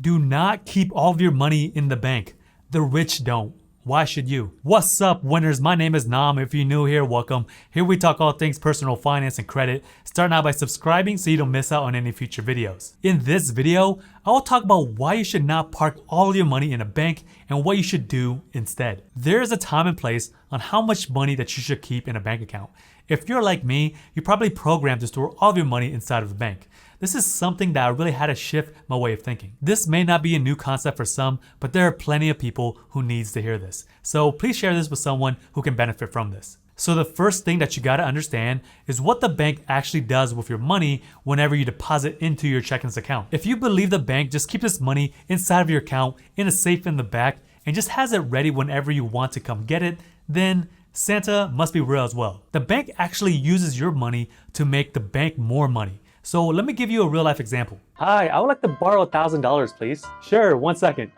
Do not keep all of your money in the bank. The rich don't. Why should you? What's up, winners? My name is Nam. If you're new here, welcome. Here we talk all things personal finance and credit. Start now by subscribing so you don't miss out on any future videos. In this video, I will talk about why you should not park all your money in a bank and what you should do instead. There is a time and place on how much money that you should keep in a bank account. If you're like me, you're probably programmed to store all of your money inside of a bank. This is something that I really had to shift my way of thinking. This may not be a new concept for some, but there are plenty of people who needs to hear this. So please share this with someone who can benefit from this. So the first thing that you gotta understand is what the bank actually does with your money whenever you deposit into your checkings account. If you believe the bank just keeps this money inside of your account in a safe in the back and just has it ready whenever you want to come get it, then Santa must be real as well. The bank actually uses your money to make the bank more money. So let me give you a real life example. Hi, I would like to borrow $1,000, please. Sure, 1 second.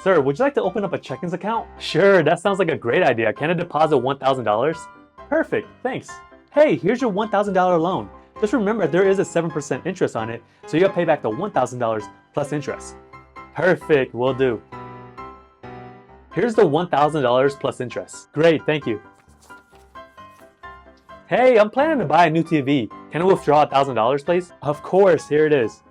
Sir, would you like to open up a checkings account? Sure, that sounds like a great idea. Can I deposit $1,000? Perfect, thanks. Hey, here's your $1,000 loan. Just remember there is a 7% interest on it, so you'll pay back the $1,000 plus interest. Perfect, will do. Here's the $1,000 plus interest. Great, thank you. Hey, I'm planning to buy a new TV. Can I withdraw $1,000, please? Of course, here it is.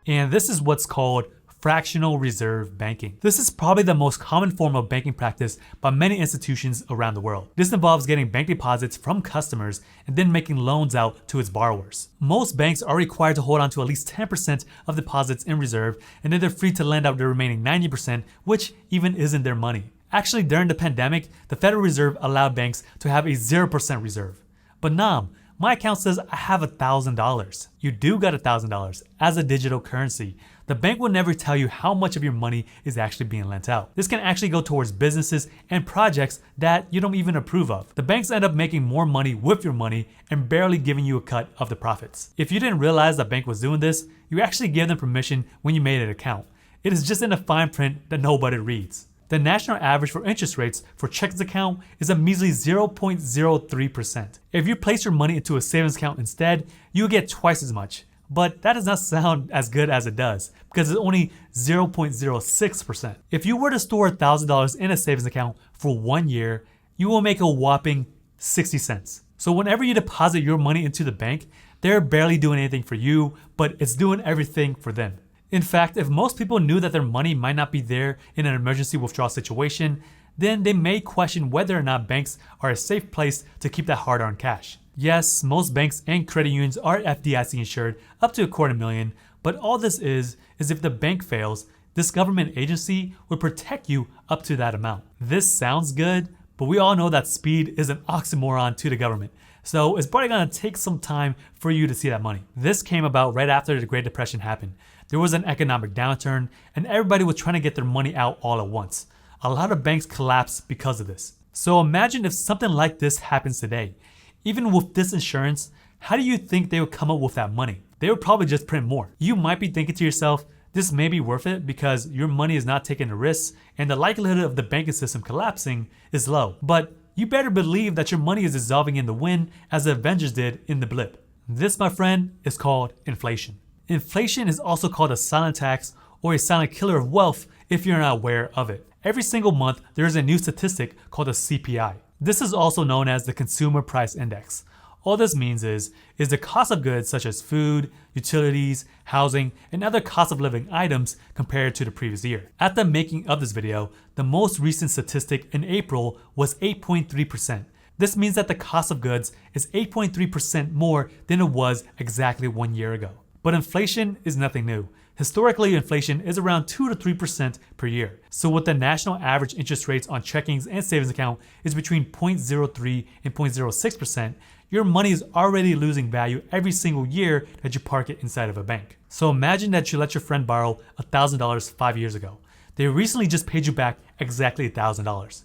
And this is what's called fractional reserve banking. This is probably the most common form of banking practice by many institutions around the world. This involves getting bank deposits from customers and then making loans out to its borrowers. Most banks are required to hold on to at least 10% of deposits in reserve, and then they're free to lend out the remaining 90%, which even isn't their money. Actually, during the pandemic, the Federal Reserve allowed banks to have a 0% reserve. But Nam, my account says I have $1,000. You do got $1,000 as a digital currency. The bank will never tell you how much of your money is actually being lent out. This can actually go towards businesses and projects that you don't even approve of. The banks end up making more money with your money and barely giving you a cut of the profits. If you didn't realize the bank was doing this, you actually gave them permission when you made an account. It is just in the fine print that nobody reads. The national average for interest rates for checkings account is a measly 0.03%. If you place your money into a savings account instead, you get twice as much. But that does not sound as good as it does because it's only 0.06%. If you were to store $1,000 in a savings account for 1 year, you will make a whopping 60 cents. So whenever you deposit your money into the bank, they're barely doing anything for you, but it's doing everything for them. In fact, if most people knew that their money might not be there in an emergency withdrawal situation, then they may question whether or not banks are a safe place to keep that hard-earned cash. Yes, most banks and credit unions are FDIC insured up to $250,000, but all this is if the bank fails, this government agency would protect you up to that amount. This sounds good, but we all know that speed is an oxymoron to the government. So it's probably gonna take some time for you to see that money. This came about right after the Great Depression happened. There was an economic downturn and everybody was trying to get their money out all at once. A lot of banks collapsed because of this. So imagine if something like this happens today. Even with this insurance, how do you think they would come up with that money? They would probably just print more. You might be thinking to yourself, this may be worth it because your money is not taking a risk and the likelihood of the banking system collapsing is low. But you better believe that your money is dissolving in the wind as the Avengers did in the blip. This, my friend, is called inflation. Inflation is also called a silent tax or a silent killer of wealth if you're not aware of it. Every single month, there is a new statistic called a CPI. This is also known as the Consumer Price Index. All this means is the cost of goods such as food, utilities, housing, and other cost of living items compared to the previous year. At the making of this video, the most recent statistic in April was 8.3%. This means that the cost of goods is 8.3% more than it was exactly 1 year ago. But inflation is nothing new. Historically, inflation is around 2 to 3% per year. So with the national average interest rates on checkings and savings account is between 0.03 and 0.06%, your money is already losing value every single year that you park it inside of a bank. So imagine that you let your friend borrow $1,000 5 years ago. They recently just paid you back exactly $1,000.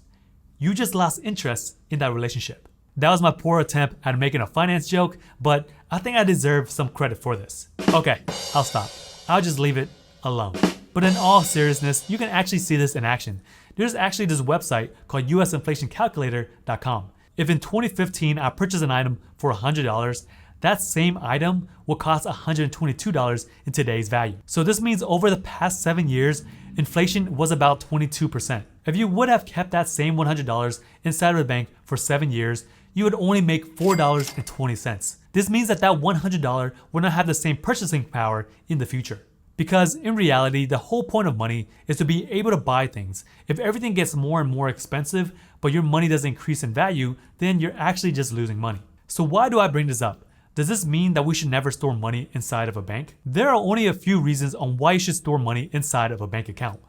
You just lost interest in that relationship. That was my poor attempt at making a finance joke, but I think I deserve some credit for this. Okay, I'll stop. I'll just leave it alone. But in all seriousness, you can actually see this in action. There's actually this website called usinflationcalculator.com. If in 2015 I purchased an item for $100, that same item will cost $122 in today's value. So this means over the past 7 years, inflation was about 22%. If you would have kept that same $100 inside of the bank for 7 years, you would only make $4.20. This means that $100 will not have the same purchasing power in the future. Because in reality, the whole point of money is to be able to buy things. If everything gets more and more expensive, but your money doesn't increase in value, then you're actually just losing money. So why do I bring this up? Does this mean that we should never store money inside of a bank? There are only a few reasons on why you should store money inside of a bank account.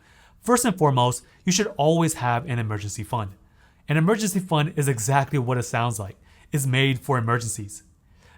First and foremost, you should always have an emergency fund. An emergency fund is exactly what it sounds like. It's made for emergencies.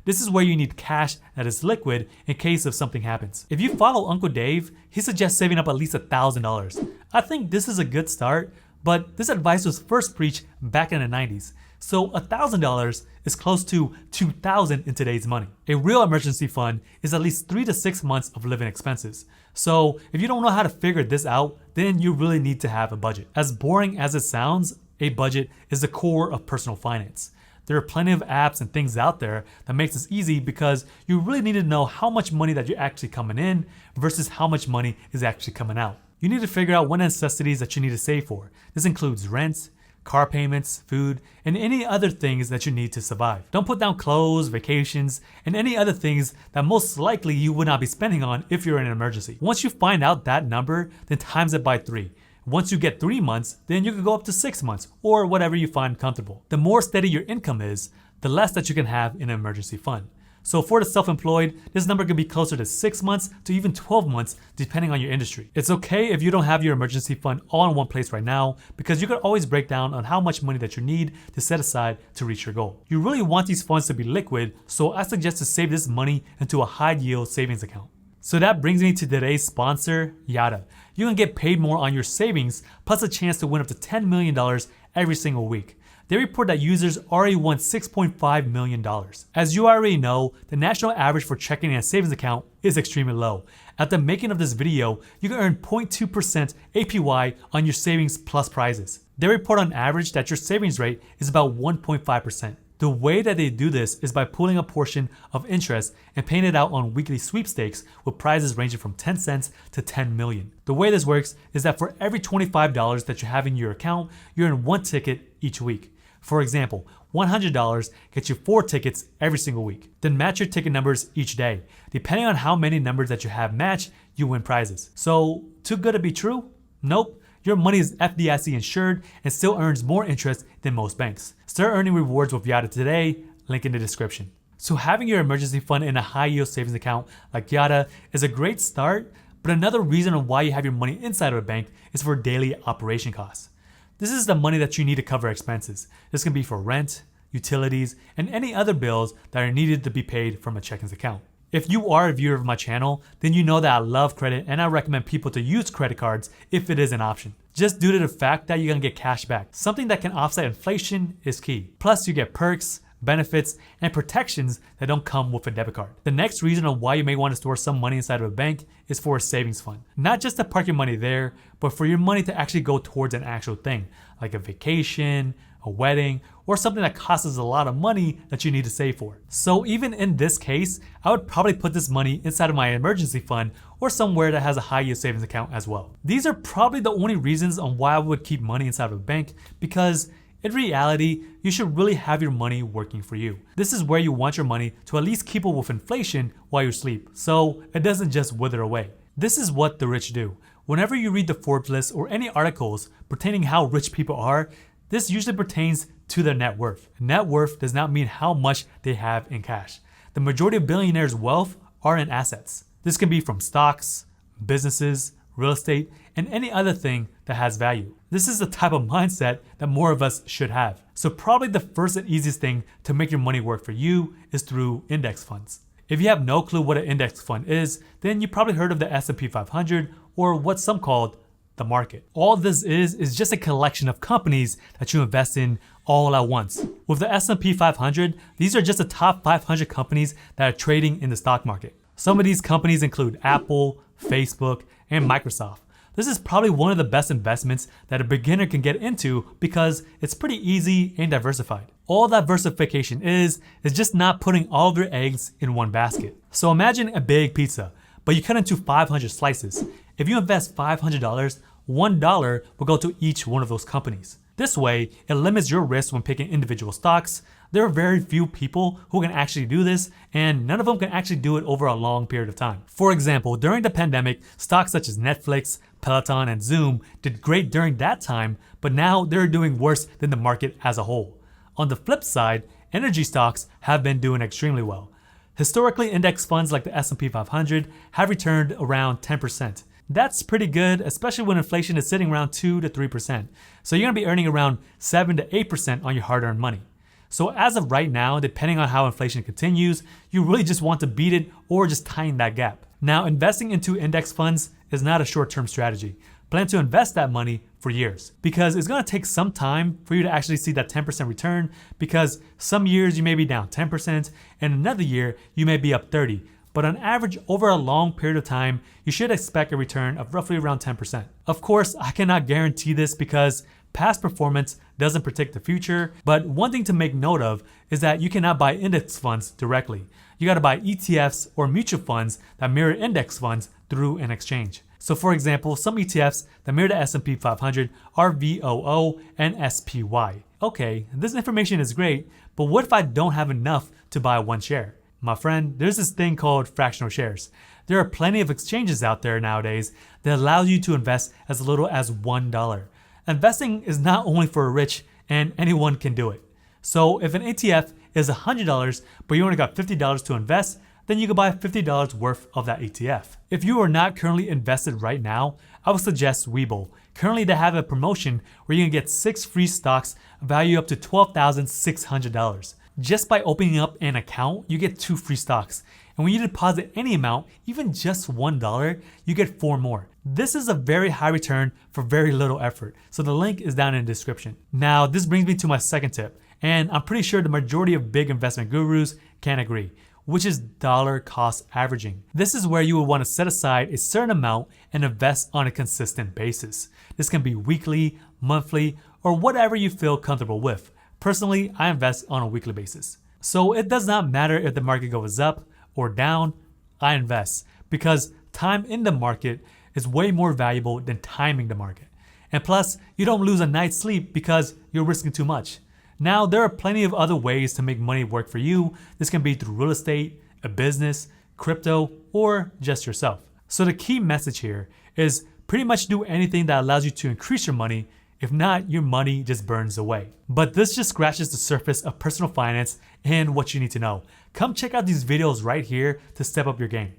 This is where you need cash that is liquid in case of something happens. If you follow Uncle Dave, he suggests saving up at least $1,000. I think this is a good start, but this advice was first preached back in the 90s. So $1,000 is close to $2,000 in today's money. A real emergency fund is at least 3 to 6 months of living expenses. So if you don't know how to figure this out, then you really need to have a budget. As boring as it sounds, a budget is the core of personal finance. There are plenty of apps and things out there that makes this easy because you really need to know how much money that you're actually coming in versus how much money is actually coming out. You need to figure out what necessities that you need to save for. This includes rent, car payments, food, and any other things that you need to survive. Don't put down clothes, vacations, and any other things that most likely you would not be spending on if you're in an emergency. Once you find out that number, then times it by 3. Once you get 3 months, then you can go up to 6 months or whatever you find comfortable. The more steady your income is, the less that you can have in an emergency fund. So for the self-employed, this number could be closer to 6 months to even 12 months depending on your industry. It's okay if you don't have your emergency fund all in one place right now because you can always break down on how much money that you need to set aside to reach your goal. You really want these funds to be liquid, so I suggest to save this money into a high-yield savings account. So that brings me to today's sponsor, Yada. You can get paid more on your savings, plus a chance to win up to $10 million every single week. They report that users already won $6.5 million. As you already know, the national average for checking a savings account is extremely low. At the making of this video, you can earn 0.2% APY on your savings plus prizes. They report on average that your savings rate is about 1.5%. The way that they do this is by pooling a portion of interest and paying it out on weekly sweepstakes with prizes ranging from 10 cents to 10 million. The way this works is that for every $25 that you have in your account, you earn 1 ticket each week. For example, $100 gets you 4 tickets every single week. Then match your ticket numbers each day. Depending on how many numbers that you have matched, you win prizes. So, too good to be true? Nope. Your money is FDIC insured and still earns more interest than most banks. Start earning rewards with Yada today, link in the description. So having your emergency fund in a high yield savings account like Yada is a great start, but another reason on why you have your money inside of a bank is for daily operation costs. This is the money that you need to cover expenses. This can be for rent, utilities, and any other bills that are needed to be paid from a checkings account. If you are a viewer of my channel, then you know that I love credit and I recommend people to use credit cards if it is an option. Just due to the fact that you're gonna get cash back. Something that can offset inflation is key. Plus you get perks, benefits, and protections that don't come with a debit card. The next reason on why you may want to store some money inside of a bank is for a savings fund. Not just to park your money there, but for your money to actually go towards an actual thing, like a vacation, a wedding, or something that costs a lot of money that you need to save for. So even in this case, I would probably put this money inside of my emergency fund or somewhere that has a high yield savings account as well. These are probably the only reasons on why I would keep money inside of a bank, because in reality, you should really have your money working for you. This is where you want your money to at least keep up with inflation while you sleep, so it doesn't just wither away. This is what the rich do. Whenever you read the Forbes list or any articles pertaining how rich people are, this usually pertains to their net worth. Net worth does not mean how much they have in cash. The majority of billionaires' wealth are in assets. This can be from stocks, businesses, real estate, and any other thing that has value. This is the type of mindset that more of us should have. So probably the first and easiest thing to make your money work for you is through index funds. If you have no clue what an index fund is, then you probably heard of the S&P 500 or what some called the market. All this is just a collection of companies that you invest in all at once. With the S&P 500, these are just the top 500 companies that are trading in the stock market. Some of these companies include Apple, Facebook, and Microsoft. This is probably one of the best investments that a beginner can get into because it's pretty easy and diversified. All diversification is just not putting all of your eggs in one basket. So imagine a big pizza, but you cut into 500 slices. If you invest $500, $1 will go to each one of those companies. This way, it limits your risk when picking individual stocks. There are very few people who can actually do this, and none of them can actually do it over a long period of time. For example, during the pandemic, stocks such as Netflix, Peloton, and Zoom did great during that time, but now they're doing worse than the market as a whole. On the flip side, energy stocks have been doing extremely well. Historically, index funds like the S&P 500 have returned around 10%. That's pretty good, especially when inflation is sitting around 2 to 3%. So you're gonna be earning around 7 to 8% on your hard-earned money. So as of right now, depending on how inflation continues, you really just want to beat it or just tighten that gap. Now, investing into index funds is not a short-term strategy. Plan to invest that money for years because it's gonna take some time for you to actually see that 10% return, because some years you may be down 10% and another year you may be up 30%. But on average, over a long period of time, you should expect a return of roughly around 10%. Of course, I cannot guarantee this because past performance doesn't predict the future, but one thing to make note of is that you cannot buy index funds directly. You gotta buy ETFs or mutual funds that mirror index funds through an exchange. So for example, some ETFs that mirror the S&P 500 are VOO and SPY. Okay, this information is great, but what if I don't have enough to buy one share? My friend, there's this thing called fractional shares. There are plenty of exchanges out there nowadays that allow you to invest as little as $1. Investing is not only for the rich, and anyone can do it. So if an ETF is $100, but you only got $50 to invest, then you can buy $50 worth of that ETF. If you are not currently invested right now, I would suggest Webull. Currently they have a promotion where you can get 6 free stocks value up to $12,600. Just by opening up an account, you get 2 free stocks. And when you deposit any amount, even just $1, you get 4 more. This is a very high return for very little effort. So the link is down in the description. Now, this brings me to my second tip, and I'm pretty sure the majority of big investment gurus can agree, which is dollar cost averaging. This is where you will want to set aside a certain amount and invest on a consistent basis. This can be weekly, monthly, or whatever you feel comfortable with. Personally, I invest on a weekly basis. So it does not matter if the market goes up or down, I invest because time in the market is way more valuable than timing the market. And plus, you don't lose a night's sleep because you're risking too much. Now, there are plenty of other ways to make money work for you. This can be through real estate, a business, crypto, or just yourself. So the key message here is pretty much do anything that allows you to increase your money. If not, your money just burns away. But this just scratches the surface of personal finance and what you need to know. Come check out these videos right here to step up your game.